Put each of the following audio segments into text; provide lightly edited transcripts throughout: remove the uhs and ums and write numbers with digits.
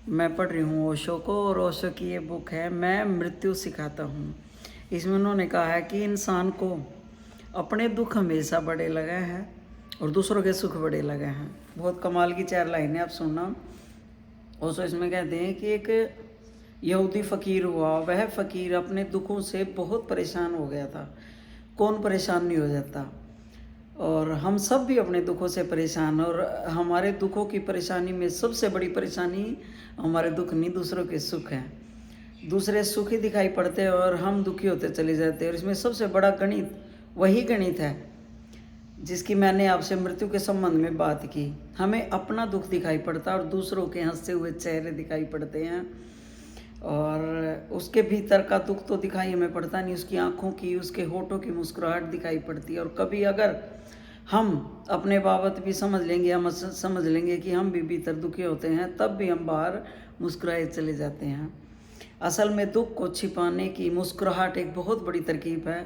मैं पढ़ रही हूँ ओशो को, और ओशो की ये बुक है मैं मृत्यु सिखाता हूँ। इसमें उन्होंने कहा है कि इंसान को अपने दुख हमेशा बड़े लगे हैं और दूसरों के सुख बड़े लगे हैं। बहुत कमाल की 4 लाइनें आप सुनना। ओशो इसमें कहते हैं कि एक यहूदी फ़कीर हुआ। वह फ़कीर अपने दुखों से बहुत परेशान हो गया था। कौन परेशान नहीं हो जाता। और हम सब भी अपने दुखों से परेशान, और हमारे दुखों की परेशानी में सबसे बड़ी परेशानी हमारे दुख नहीं, दूसरों के सुख हैं। दूसरे सुखी दिखाई पड़ते हैं और हम दुखी होते चले जाते हैं। और इसमें सबसे बड़ा गणित वही गणित है जिसकी मैंने आपसे मृत्यु के संबंध में बात की। हमें अपना दुख दिखाई पड़ता है और दूसरों के हंसते हुए चेहरे दिखाई पड़ते हैं, और उसके भीतर का दुख तो दिखाई हमें पड़ता नहीं। उसकी आंखों की, उसके होठों की मुस्कुराहट दिखाई पड़ती है। और कभी अगर हम अपने बाबत भी समझ लेंगे, हम समझ लेंगे कि हम भी भीतर दुखी होते हैं, तब भी हम बाहर मुस्कुराए चले जाते हैं। असल में दुख को छिपाने की मुस्कुराहट एक बहुत बड़ी तरकीब है।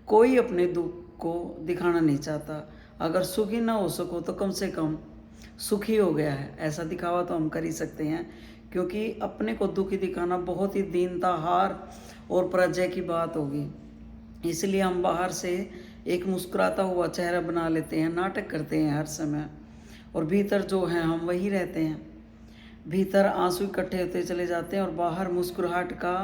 कोई अपने दुख को दिखाना नहीं चाहता। अगर सुखी ना हो सको तो कम से कम सुखी हो गया है, ऐसा दिखावा तो हम कर ही सकते हैं। क्योंकि अपने को दुखी दिखाना बहुत ही दीनता, हार और पराजय की बात होगी। इसलिए हम बाहर से एक मुस्कुराता हुआ चेहरा बना लेते हैं, नाटक करते हैं हर समय, और भीतर जो है हम वही रहते हैं। भीतर आंसू इकट्ठे होते चले जाते हैं और बाहर मुस्कुराहट का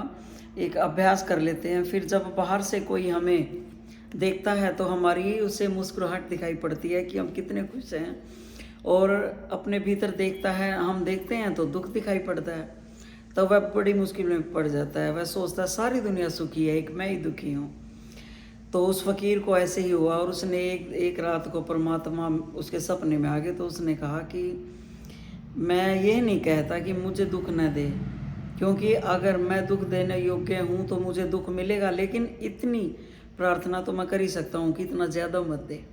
एक अभ्यास कर लेते हैं। फिर जब बाहर से कोई हमें देखता है तो हमारी उसे मुस्कुराहट दिखाई पड़ती है कि हम कितने खुश हैं, और अपने भीतर देखता है, हम देखते हैं तो दुख दिखाई पड़ता है। तो वह बड़ी मुश्किल में पड़ जाता है। वह सोचता है सारी दुनिया सुखी है, एक मैं ही दुखी हूँ। तो उस फकीर को ऐसे ही हुआ, और उसने एक रात को परमात्मा उसके सपने में आ गए। तो उसने कहा कि मैं ये नहीं कहता कि मुझे दुख न दे, क्योंकि अगर मैं दुख देने योग्य हूँ तो मुझे दुख मिलेगा, लेकिन इतनी प्रार्थना तो मैं कर ही सकता हूँ कि इतना ज़्यादा मत दे।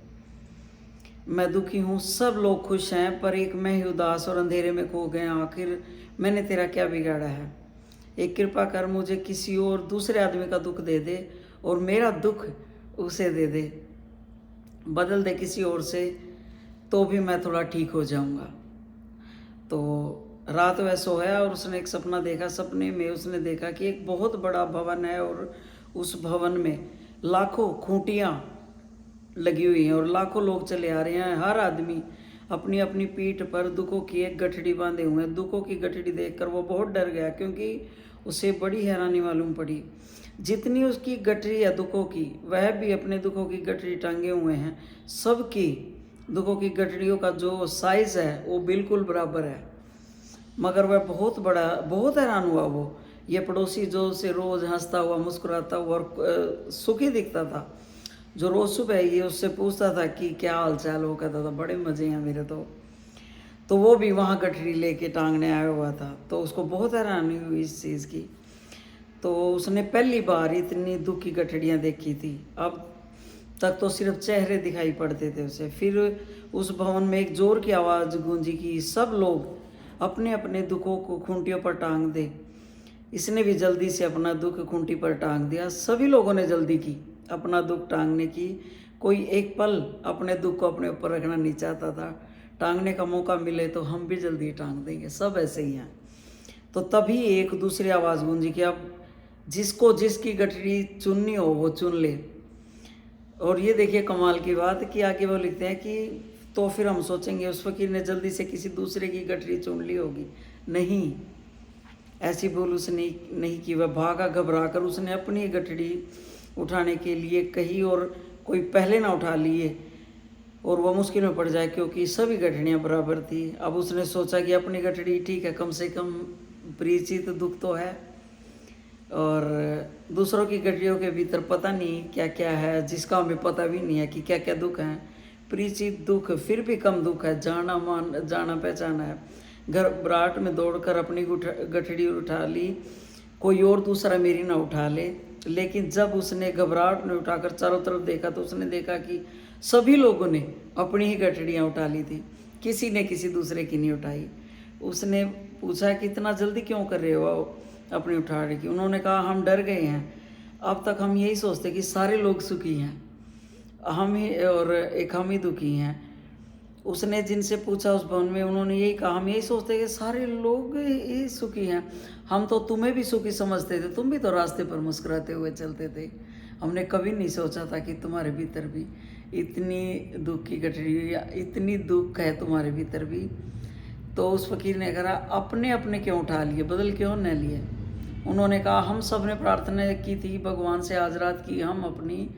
मैं दुखी हूँ, सब लोग खुश हैं, पर एक मैं ही उदास और अंधेरे में खो गया। आखिर मैंने तेरा क्या बिगाड़ा है? एक कृपा कर, मुझे किसी और दूसरे आदमी का दुख दे दे और मेरा दुख उसे दे दे, बदल दे किसी और से, तो भी मैं थोड़ा ठीक हो जाऊंगा। तो रात वह सोया और उसने एक सपना देखा। सपने में उसने देखा कि एक बहुत बड़ा भवन है, और उस भवन में लाखों खूंटियाँ लगी हुई हैं और लाखों लोग चले आ रहे हैं। हर आदमी अपनी अपनी पीठ पर दुखों की एक गठड़ी बांधे हुए हैं। दुखों की गठड़ी देखकर वो बहुत डर गया, क्योंकि उसे बड़ी हैरानी मालूम पड़ी। जितनी उसकी गठरी है दुखों की, वह भी अपने दुखों की गठरी टांगे हुए हैं। सबकी दुखों की गठरियों का जो साइज़ है वो बिल्कुल बराबर है। मगर वह बहुत हैरान हुआ। वो ये पड़ोसी जो उसे रोज़ हंसता हुआ, मुस्कुराता हुआ और सुखी दिखता था, जो रोज़ सुबह ये उससे पूछता था कि क्या हाल चाल, वो कहता था बड़े मज़े हैं मेरे तो वो भी वहाँ गठरी लेके टांगने आया हुआ था। तो उसको बहुत हैरानी हुई इस चीज़ की। तो उसने पहली बार इतनी दुख की गठड़ियाँ देखी थी। अब तक तो सिर्फ चेहरे दिखाई पड़ते थे उसे। फिर उस भवन में एक जोर की आवाज़ गूंजी कि सब लोग अपने अपने दुखों को खूंटियों पर टांग दे। इसने भी जल्दी से अपना दुख खूंटी पर टांग दिया। सभी लोगों ने जल्दी की अपना दुख टांगने की। कोई एक पल अपने दुख को अपने ऊपर रखना नहीं चाहता था। टांगने का मौका मिले तो हम भी जल्दी टांग देंगे, सब ऐसे ही हैं। तो तभी एक दूसरी आवाज़ गूंजी कि अब जिसको जिसकी गठरी चुननी हो वो चुन ले। और ये देखिए कमाल की बात कि आगे वो लिखते हैं कि तो फिर हम सोचेंगे उस फकीर ने जल्दी से किसी दूसरे की गठरी चुन ली होगी। नहीं, ऐसी भूल उसने नहीं की। वह भागा घबरा कर, उसने अपनी गठड़ी उठाने के लिए कही और कोई पहले ना उठा लिए और वह मुश्किल में पड़ जाए, क्योंकि सभी गठड़ियाँ बराबर थी। अब उसने सोचा कि अपनी गठड़ी ठीक है, कम से कम परिचित दुख तो है, और दूसरों की गठड़ियों के भीतर पता नहीं क्या क्या है, जिसका हमें पता भी नहीं है कि क्या क्या दुख हैं। परिचित दुख फिर भी कम दुख है, जाना पहचाना है। घबराहट में दौड़कर अपनी गठड़ी उठा ली, कोई और दूसरा मेरी ना उठा ले। लेकिन जब उसने घबराहट में उठाकर चारों तरफ देखा तो उसने देखा कि सभी लोगों ने अपनी ही गठड़ियाँ उठा ली थी, किसी ने किसी दूसरे की नहीं उठाई। उसने पूछा कि इतना जल्दी क्यों कर रहे हो अपनी उठाने की? उन्होंने कहा हम डर गए हैं। अब तक हम यही सोचते कि सारे लोग सुखी हैं, हम ही और एक हम ही दुखी हैं। उसने जिनसे पूछा उस भवन में, उन्होंने यही कहा, हम यही सोचते हैं कि सारे लोग ही सुखी हैं, हम तो तुम्हें भी सुखी समझते थे, तुम भी तो रास्ते पर मुस्कुराते हुए चलते थे, हमने कभी नहीं सोचा था कि तुम्हारे भीतर भी इतनी दुख की गठरी, इतनी दुख है तुम्हारे भीतर भी। तो उस फकीर ने कहा, अपने अपने क्यों उठा लिए, बदल क्यों न लिए। उन्होंने कहा, हम सब ने प्रार्थना की थी भगवान से आज रात की, हम अपनी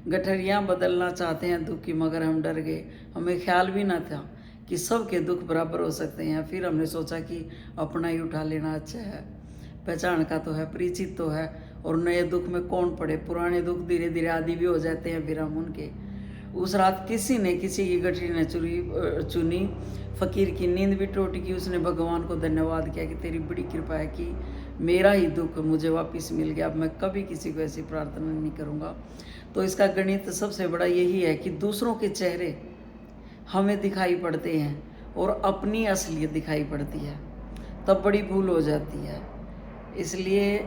गठरियाँ बदलना चाहते हैं दुख की, मगर हम डर गए, हमें ख्याल भी ना था कि सबके दुख बराबर हो सकते हैं। फिर हमने सोचा कि अपना ही उठा लेना अच्छा है, पहचान का तो है, परिचित तो है, और नए दुख में कौन पड़े, पुराने दुख धीरे धीरे आदि भी हो जाते हैं फिर हम उनके। उस रात किसी ने किसी की गठरी ने चुनी, फकीर की नींद भी टूट की। उसने भगवान को धन्यवाद किया कि तेरी बड़ी कृपा है कि मेरा ही दुख मुझे वापस मिल गया, अब मैं कभी किसी को ऐसी प्रार्थना नहीं करूँगा। तो इसका गणित सबसे बड़ा यही है कि दूसरों के चेहरे हमें दिखाई पड़ते हैं और अपनी असलियत दिखाई पड़ती है, तब बड़ी भूल हो जाती है। इसलिए